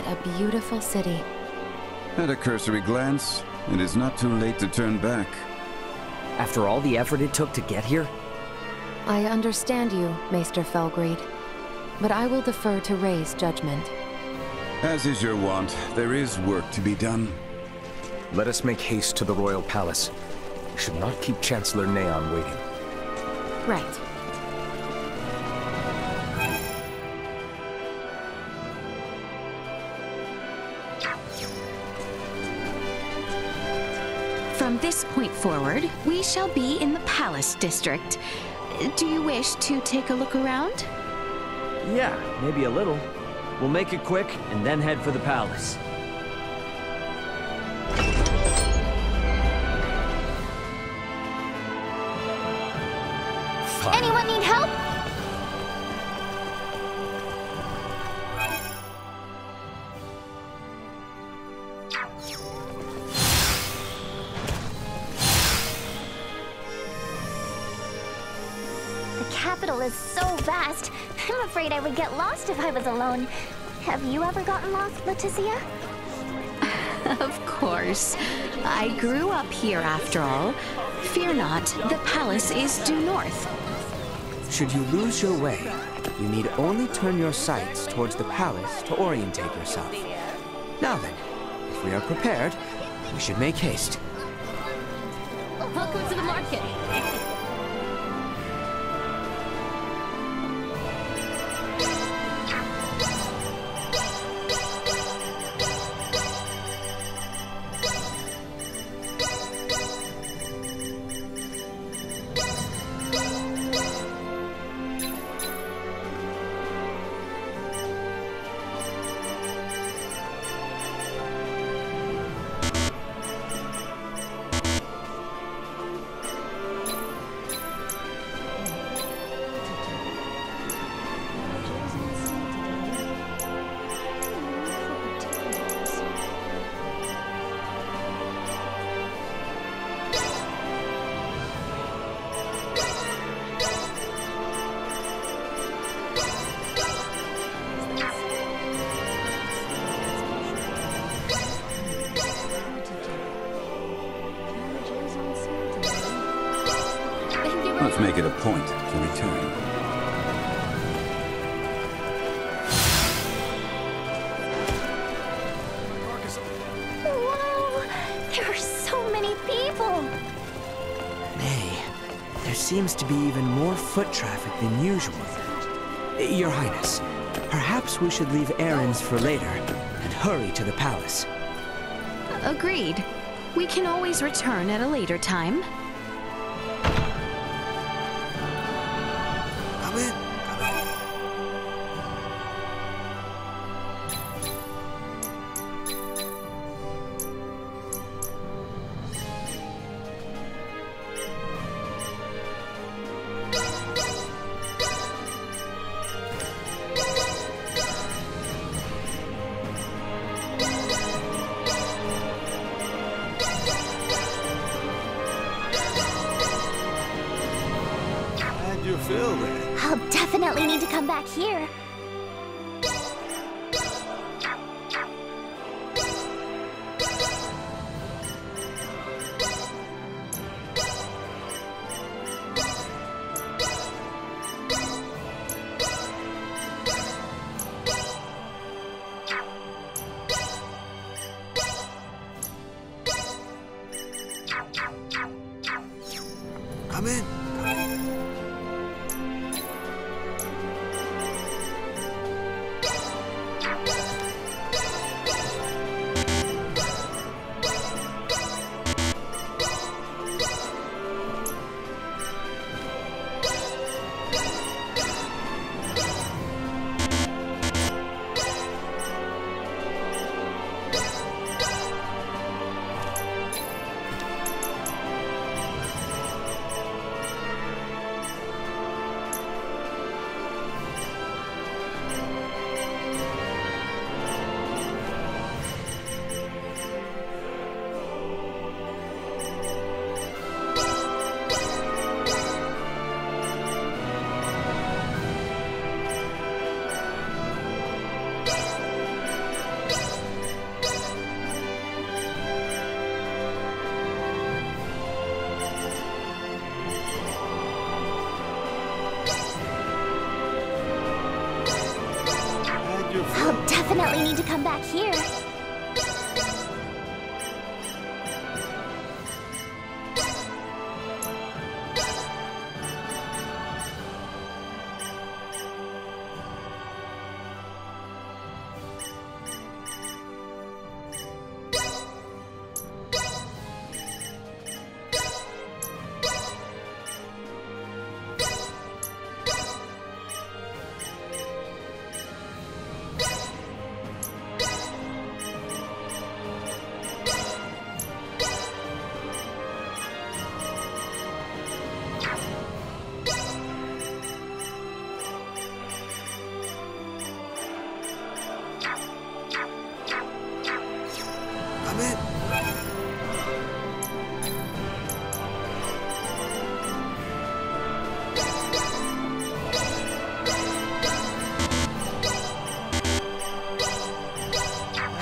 What a beautiful city. At a cursory glance, it is not too late to turn back. After all the effort it took to get here? I understand you, Maester Felgreed, but I will defer to Ray's judgment. As is your wont, there is work to be done. Let us make haste to the Royal Palace. We should not keep Chancellor Neon waiting. Right. From this point forward, we shall be in the Palace District. Do you wish to take a look around? Yeah, maybe a little. We'll make it quick and then head for the palace. Anyone need help? The capital is so vast. I'm afraid I would get lost if I was alone. Have you ever gotten lost, Leticia? Of course. I grew up here after all. Fear not, the palace is due north. Should you lose your way, you need only turn your sights towards the palace to orientate yourself. Now then, if we are prepared, we should make haste. Welcome to the market. Let's make it a point to return. Whoa! There are so many people! Nay, there seems to be even more foot traffic than usual. Your Highness, perhaps we should leave errands for later and hurry to the palace. Agreed. We can always return at a later time. Come in. I'll definitely need to come back here. Come in. definitely need to come back here. Come in.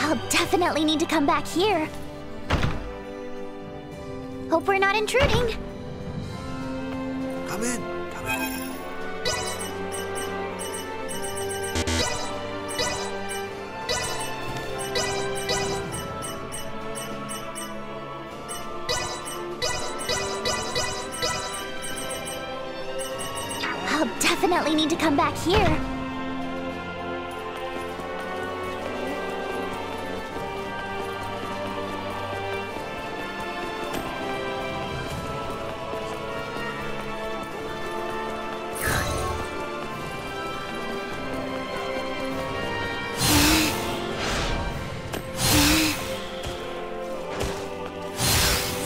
I'll definitely need to come back here. Hope we're not intruding. Come in. Come in. I'll definitely need to come back here.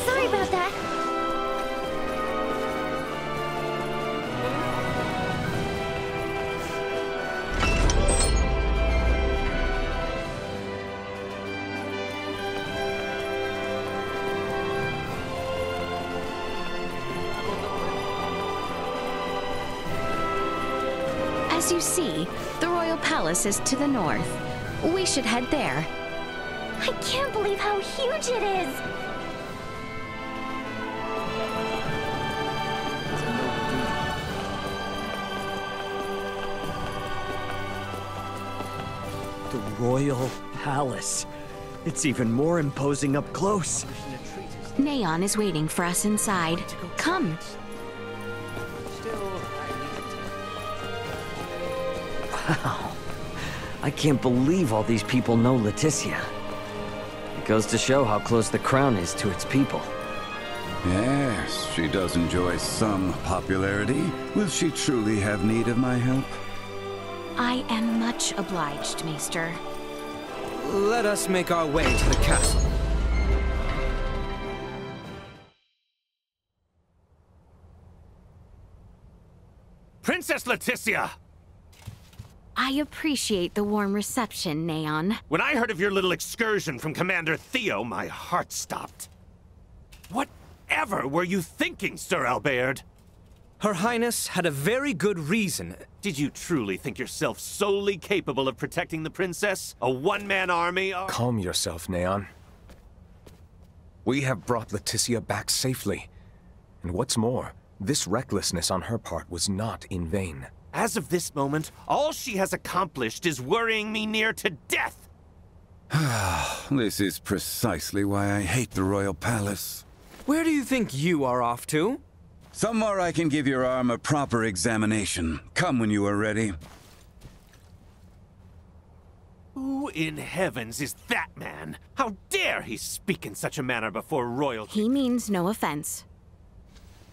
Sorry about that. As you see, the Royal Palace is to the north. We should head there. I can't believe how huge it is. The Royal Palace. It's even more imposing up close. Neon is waiting for us inside. Come. Wow. I can't believe all these people know Leticia. It goes to show how close the crown is to its people. Yes, she does enjoy some popularity. Will she truly have need of my help? I am much obliged, Maester. Let us make our way to the castle. Princess Leticia! I appreciate the warm reception, Neon. When I heard of your little excursion from Commander Theo, my heart stopped. Whatever were you thinking, Sir Albert? Her Highness had a very good reason. Did you truly think yourself solely capable of protecting the princess? A one-man army? Calm yourself, Neon. We have brought Leticia back safely. And what's more, this recklessness on her part was not in vain. As of this moment, all she has accomplished is worrying me near to death. This is precisely why I hate the Royal Palace. Where do you think you are off to? Somewhere I can give your arm a proper examination. Come when you are ready. Who in heavens is that man? How dare he speak in such a manner before royalty? He means no offense.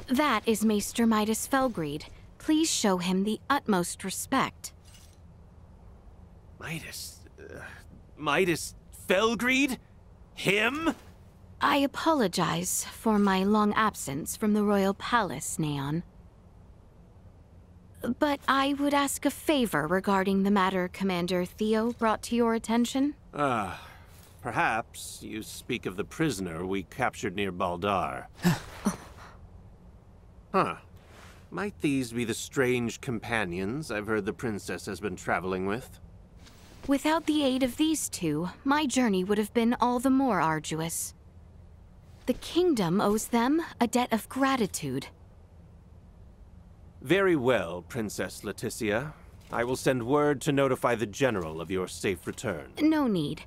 That is Maester Midas Felgreed. Please show him the utmost respect. Midas Felgreed? Him? I apologize for my long absence from the Royal Palace, Neon. But I would ask a favor regarding the matter Commander Theo brought to your attention. Perhaps you speak of the prisoner we captured near Baldar. Huh. Might these be the strange companions I've heard the princess has been traveling with? Without the aid of these two, my journey would have been all the more arduous. The kingdom owes them a debt of gratitude. Very well, Princess Leticia. I will send word to notify the General of your safe return. No need.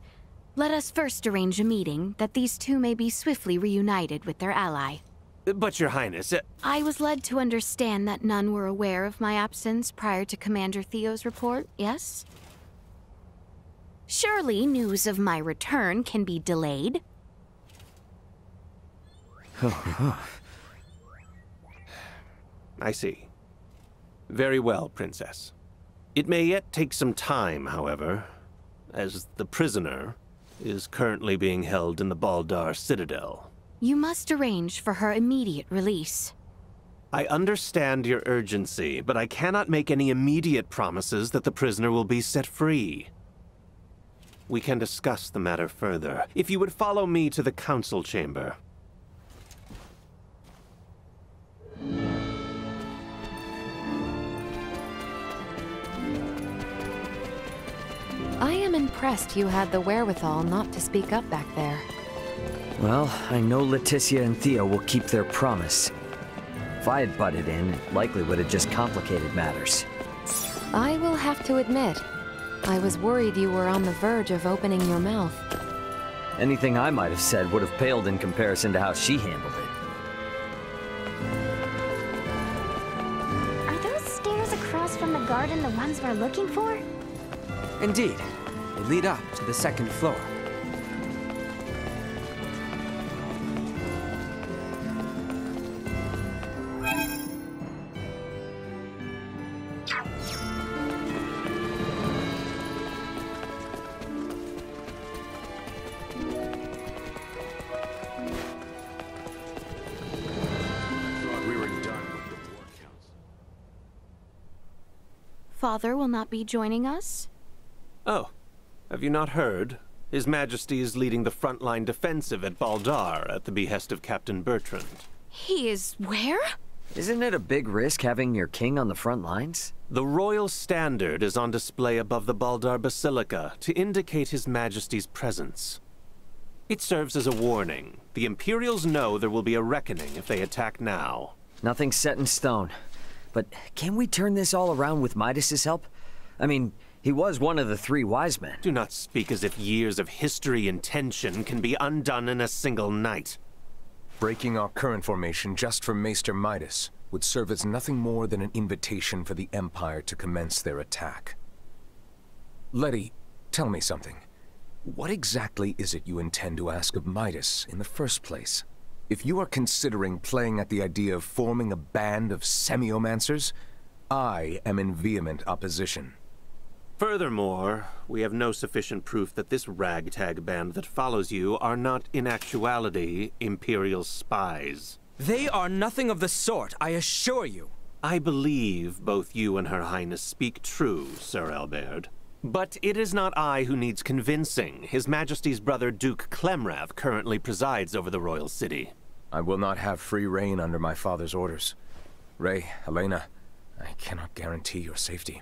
Let us first arrange a meeting, that these two may be swiftly reunited with their ally. But, Your Highness, I was led to understand that none were aware of my absence prior to Commander Theo's report, yes? Surely news of my return can be delayed. I see. Very well, Princess. It may yet take some time, however, as the prisoner is currently being held in the Baldar Citadel. You must arrange for her immediate release. I understand your urgency, but I cannot make any immediate promises that the prisoner will be set free. We can discuss the matter further, if you would follow me to the council chamber. I am impressed you had the wherewithal not to speak up back there. Well, I know Leticia and Theo will keep their promise. If I had butted in, it likely would have just complicated matters. I will have to admit, I was worried you were on the verge of opening your mouth. Anything I might have said would have paled in comparison to how she handled it. Are those stairs across from the garden the ones we're looking for? Indeed. They lead up to the second floor. Father will not be joining us? Oh, have you not heard? His Majesty is leading the frontline defensive at Baldar at the behest of Captain Bertrand. He is where? Isn't it a big risk having your king on the front lines? The royal standard is on display above the Baldar Basilica to indicate His Majesty's presence. It serves as a warning. The Imperials know there will be a reckoning if they attack now. Nothing's set in stone. But can we turn this all around with Midas's help? I mean, he was one of the three wise men. Do not speak as if years of history and tension can be undone in a single night. Breaking our current formation just for Maester Midas would serve as nothing more than an invitation for the Empire to commence their attack. Letty, tell me something. What exactly is it you intend to ask of Midas in the first place? If you are considering playing at the idea of forming a band of semiomancers, I am in vehement opposition. Furthermore, we have no sufficient proof that this ragtag band that follows you are not in actuality Imperial spies. They are nothing of the sort, I assure you. I believe both you and Her Highness speak true, Sir Albert. But it is not I who needs convincing. His Majesty's brother Duke Clemrath currently presides over the royal city. I will not have free reign under my father's orders. Ray, Helena, I cannot guarantee your safety.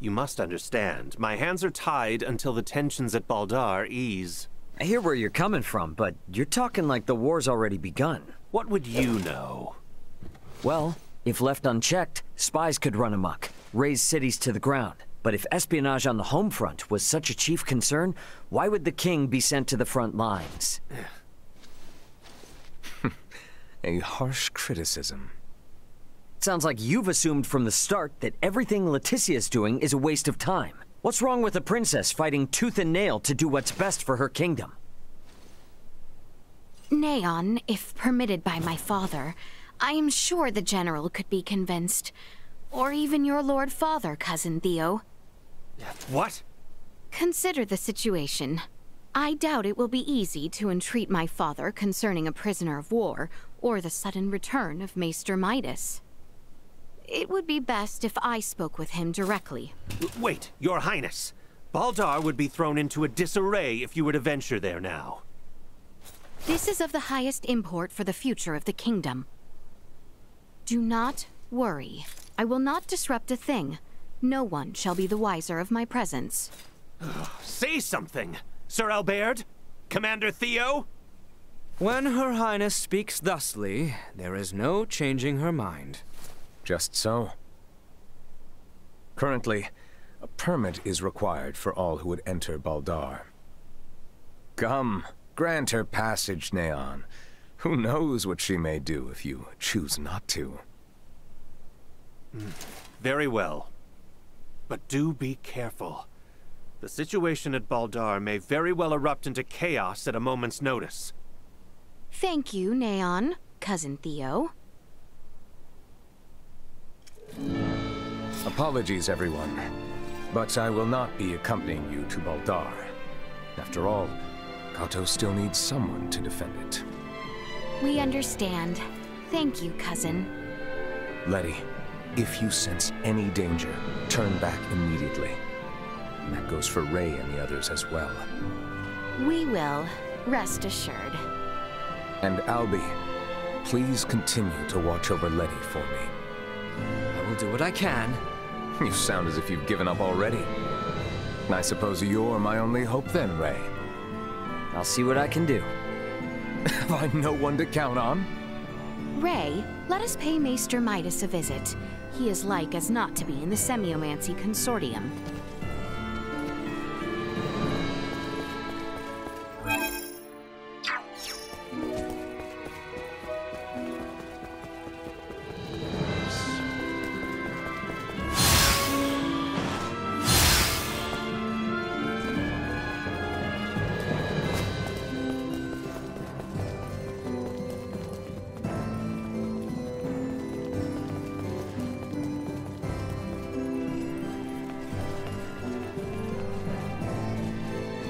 You must understand, my hands are tied until the tensions at Baldar ease. I hear where you're coming from, but you're talking like the war's already begun. What would you know? Well, if left unchecked, spies could run amok, raze cities to the ground. But if espionage on the home front was such a chief concern, why would the king be sent to the front lines? A harsh criticism. Sounds like you've assumed from the start that everything Leticia's doing is a waste of time. What's wrong with a princess fighting tooth and nail to do what's best for her kingdom? Neon, if permitted by my father, I am sure the General could be convinced. Or even your Lord Father, Cousin Theo. What? Consider the situation. I doubt it will be easy to entreat my father concerning a prisoner of war, or the sudden return of Maester Midas. It would be best if I spoke with him directly. Wait, Your Highness. Baldar would be thrown into a disarray if you were to venture there now. This is of the highest import for the future of the kingdom. Do not worry. I will not disrupt a thing. No one shall be the wiser of my presence. Say something, Sir Albert? Commander Theo? When Her Highness speaks thusly, there is no changing her mind. Just so. Currently, A permit is required for all who would enter Baldar. Come, grant her passage, Neon. Who knows what she may do if you choose not to. Very well. But do be careful. The situation at Baldar may very well erupt into chaos at a moment's notice. Thank you, Neon, Cousin Theo. Apologies, everyone. But I will not be accompanying you to Baldar. After all, Kato still needs someone to defend it. We understand. Thank you, Cousin. Letty, if you sense any danger, turn back immediately. And that goes for Ray and the others as well. We will, rest assured. And Albie, please continue to watch over Letty for me. I will do what I can. You sound as if you've given up already. I suppose you're my only hope then, Ray. I'll see what I can do. Have I no one to count on? Ray, let us pay Maester Midas a visit. He is like as not to be in the Semiomancy Consortium.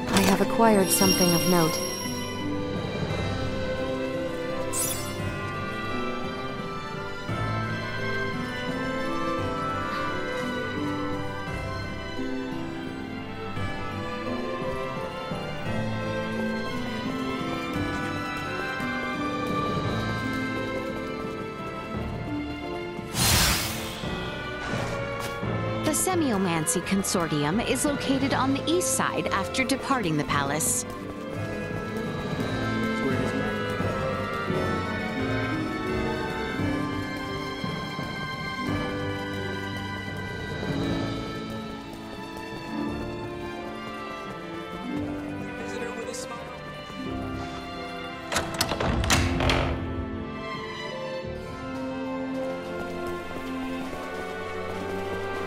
I have acquired something of note. The Semiomancy Consortium is located on the east side after departing the palace.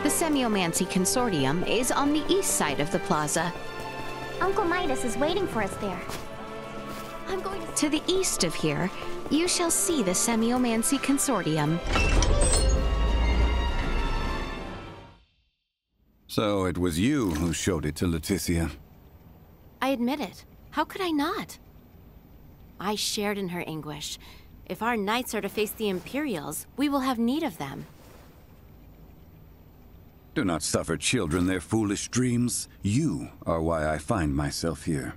The Semiomancy Consortium is on the east side of the plaza. Uncle Midas is waiting for us there. I'm going to the east of here. You shall see the Semiomancy Consortium. So it was you who showed it to Leticia. I admit it. How could I not? I shared in her anguish. If our knights are to face the Imperials, we will have need of them. Do not suffer children their foolish dreams. You are why I find myself here.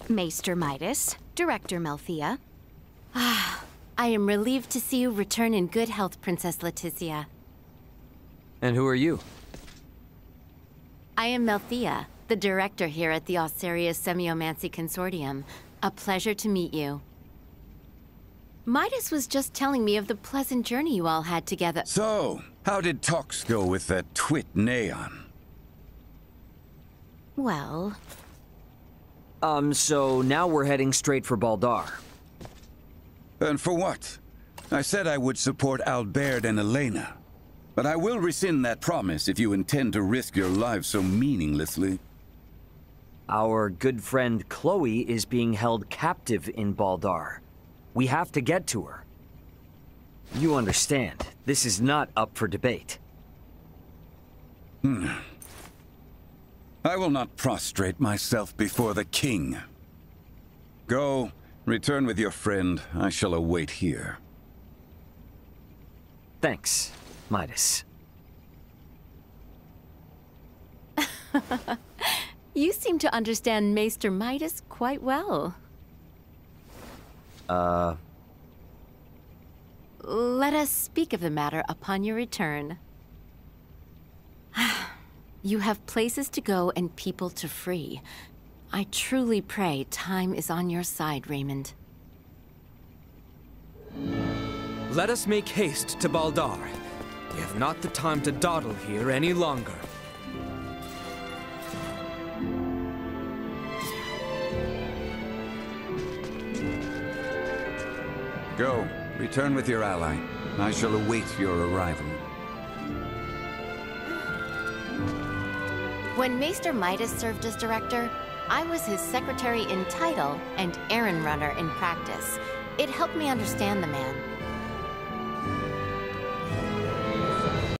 Maester Midas, Director Melthea. I am relieved to see you return in good health, Princess Leticia. And who are you? I am Melthea, the director here at the Alcerius Semiomancy Consortium. A pleasure to meet you. Midas was just telling me of the pleasant journey you all had together. So, how did talks go with that twit Neon? Well... So now we're heading straight for Baldar. And for what? I said I would support Albert and Elena. But I will rescind that promise if you intend to risk your lives so meaninglessly. Our good friend Chloe is being held captive in Baldar. We have to get to her. You understand, this is not up for debate. I will not prostrate myself before the king. Go, return with your friend. I shall await here. Thanks, Midas. You seem to understand Maester Midas quite well. Let us speak of the matter upon your return. You have places to go and people to free. I truly pray time is on your side, Raymond. Let us make haste to Baldar. We have not the time to dawdle here any longer. Go. Return with your ally. I shall await your arrival. When Maester Midas served as director, I was his secretary in title and errand runner in practice. It helped me understand the man.